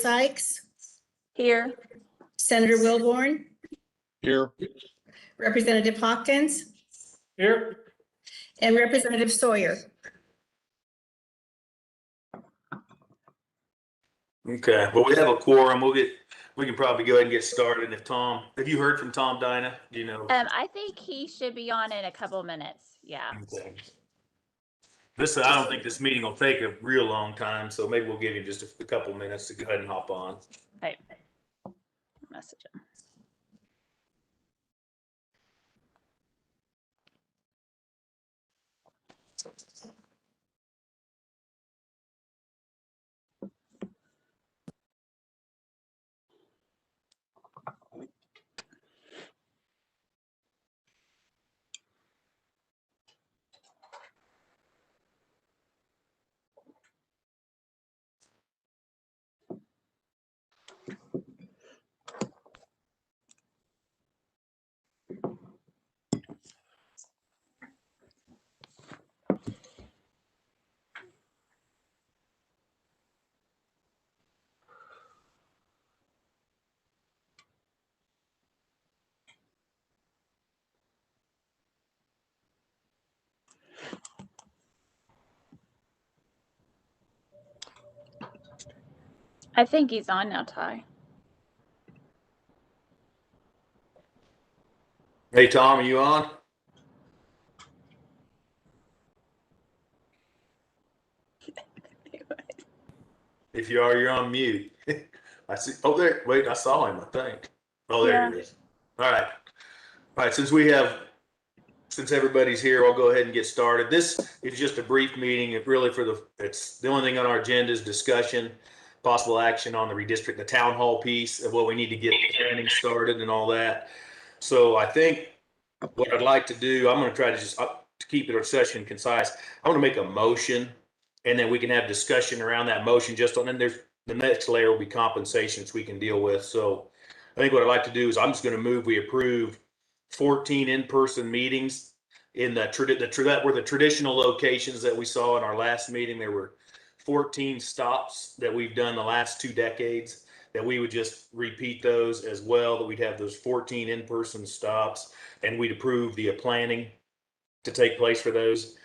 Sykes, Here. Senator Wilborn, Here. Representative Hawkins, Here. and Representative Sawyer. Okay, well, we have a quorum. We can probably go ahead and get started. Have you heard from Tom, Dinah? Do you know? I think he should be on in a couple minutes. Yeah. Okay. I don't think this meeting will take a real long time, so maybe we'll give him just a couple minutes to go ahead and hop on. Right. Message him. I think he's on now, Ty. Hey, Tom, are you on? If you are, you're on mute. I see. Oh, there. Wait, I saw him, I think. Oh, there he is. All right. All right. Since everybody's here, I'll go ahead and get started. This is just a brief meeting. It's the only thing on our agenda is discussion, possible action on the redistricting, the town hall piece of what we need to get planning started and all that. So I think what I'd like to do, I'm going to try to to keep our session concise. I want to make a motion, and then we can have discussion around that motion. Then there's the next layer will be compensations we can deal with. So I think what I'd like to do is I'm just going to move we approve 14 in-person meetings in that were the traditional locations that we saw in our last meeting. There were 14 stops that we've done the last 2 decades, that we would just repeat those as well, that we'd have those 14 in-person stops, and we'd approve the planning to take place for those.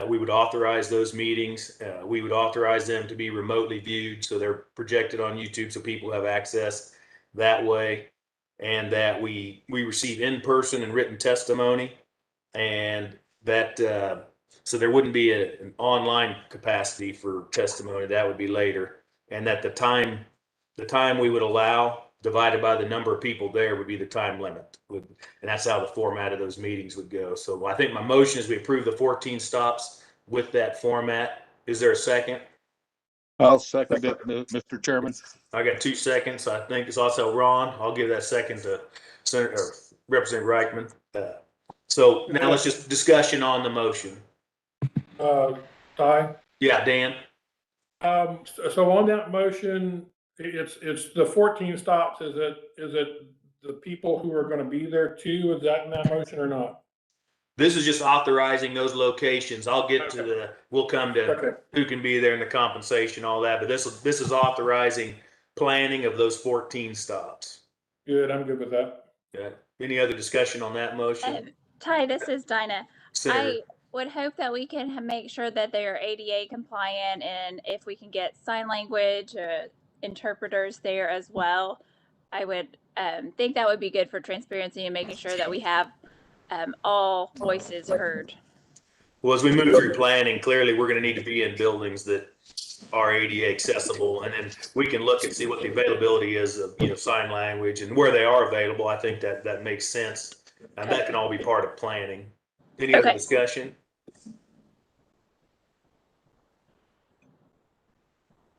We would authorize those meetings. We would authorize them to be remotely viewed, so they're projected on YouTube so people have access that way, and that we receive in-person and written testimony, and that so there wouldn't be an online capacity for testimony. That would be later, and that the time we would allow divided by the number of people there would be the time limit, and that's how the format of those meetings would go. So I think my motion is we approve the 14 stops with that format. Is there a second? I'll second it, Mr. Chairman. I got 2 seconds. I think it's also Ron. I'll give that second to Representative Reichman. So now let's just discussion on the motion. Ty? Yeah, Dan. So on that motion, it's the 14 stops. Is it the people who are going to be there too? Is that in that motion or not? This is just authorizing those locations. I'll get to we'll come to who can be there and the compensation, all that. But this is authorizing planning of those 14 stops. Good, I'm good with that. Okay. Any other discussion on that motion? Ty, this is Dinah. Senator. I would hope that we can make sure that they are ADA compliant, and if we can get sign language interpreters there as well, I would think that would be good for transparency and making sure that we have all voices heard. Well, as we move through planning, clearly we're going to need to be in buildings that are ADA accessible, and then we can look and see what the availability is of sign language and where they are available. I think that makes sense, and that can all be part of planning. Any other discussion?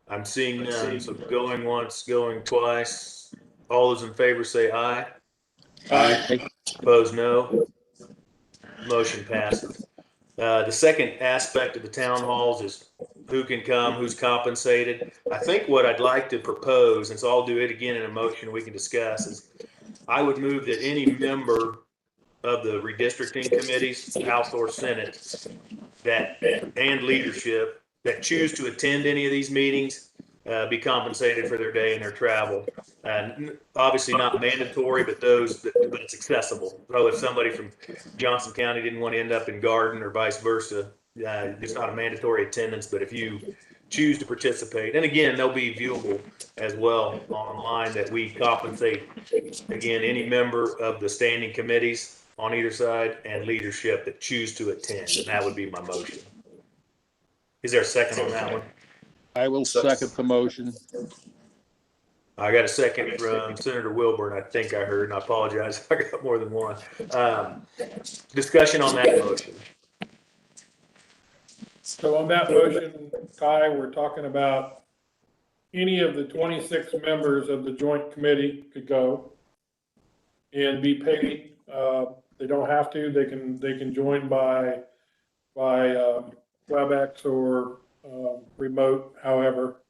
I'm seeing none. So going once, going twice. All those in favor say aye. Aye. Opposed, no. Motion passes. The second aspect of the town halls is who can come, who's compensated. I think what I'd like to propose, and so I'll do it again in a motion we can discuss, is I would move that any member of the redistricting committees, House or Senate, and leadership that choose to attend any of these meetings, be compensated for their day and their travel. And obviously not mandatory, but but it's accessible. So if somebody from Johnson County didn't want to end up in Garden or vice versa, it's not a mandatory attendance, but if you choose to participate, and again, they'll be viewable as well online, that we compensate, again, any member of the standing committees on either side and leadership that choose to attend, and that would be my motion. Is there a second on that one? I will second the motion. I got a second from Senator Wilburn, I think I heard, and I apologize if I got more than one. Discussion on that motion. So on that motion, Ty, we're talking about any of the 26 members of the joint committee could go and be paid. They don't have to. They can join by WebEx or remote, however.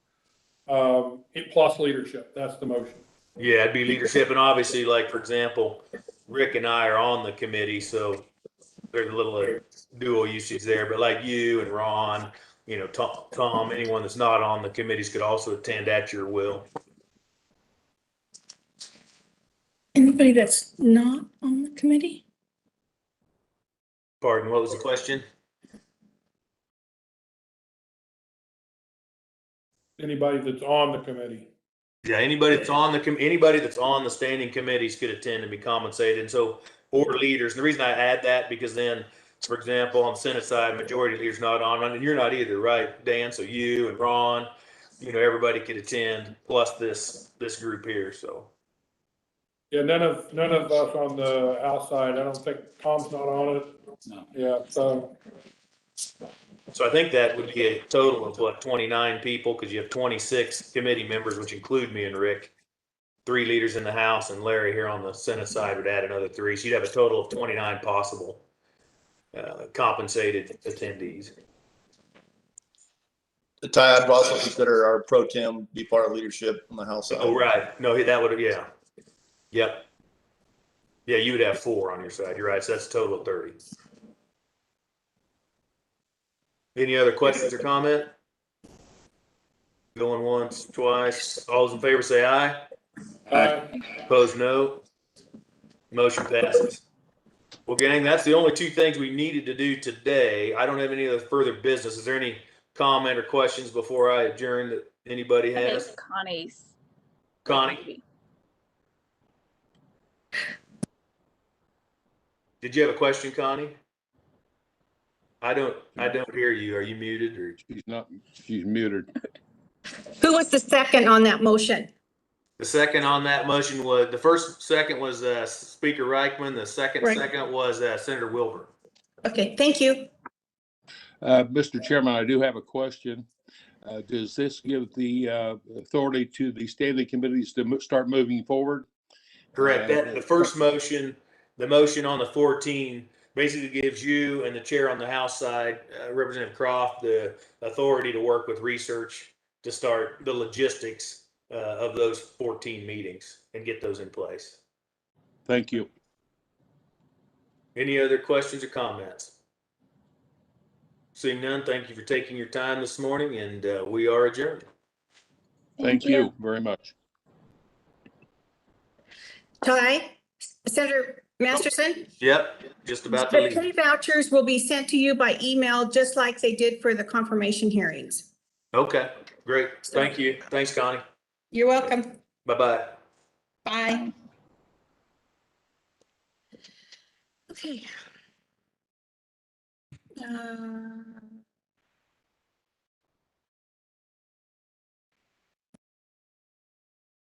Plus leadership. That's the motion. Yeah, it'd be leadership, and obviously, like, for example, Rick and I are on the committee, so there's a little dual usage there, but like you and Ron, Tom, anyone that's not on the committees could also attend at your will. Anybody that's not on the committee? Pardon, what was the question? Anybody that's on the committee. Yeah, anybody that's on the standing committees could attend and be compensated. And so, or leaders. And the reason I add that, because then, for example, on the Senate side, majority leader's not on, and you're not either, right, Dan? So you and Ron, everybody could attend, plus this group here. So Yeah, none of us on the outside. I don't think Tom's not on it. No. Yeah, so I think that would be a total of what, 29 people, because you have 26 committee members, which include me and Rick. 3 leaders in the House, and Larry here on the Senate side would add another 3. So you'd have a total of 29 possible compensated attendees. Ty, I'd also consider our pro tem be part of leadership on the House side. Oh, right. No, that would, yeah. Yep. Yeah, you would have 4 on your side. You're right. So that's a total of 30. Any other questions or comment? Going once, twice. All those in favor say aye. Opposed, no. Motion passes. Well, gang, that's the only 2 things we needed to do today. I don't have any other further business. Is there any comment or questions before I adjourn that anybody I has? think Connie's. Connie, did you have a question, Connie? I don't hear you. Are you muted or? She's muted. Who was the second on that motion? The second on that motion was, the first second was Speaker Reichman. The second was Senator Wilbur. Okay, thank you. Mr. Chairman, I do have a question. Does this give the authority to the standing committees to start moving forward? Correct. The first motion, the motion on the 14, basically gives you and the chair on the House side, Representative Croft, the authority to work with research to start the logistics of those 14 meetings and get those in place. Thank you. Any other questions or comments? Seeing none, thank you for taking your time this morning, and we are adjourned. Thank you very much. Ty, Senator Masterson? Yep, just about to The leave. pay vouchers will be sent to you by email, just like they did for the confirmation hearings. Okay, great. Thank you. Thanks, Connie. You're welcome. Bye-bye. Bye. Okay.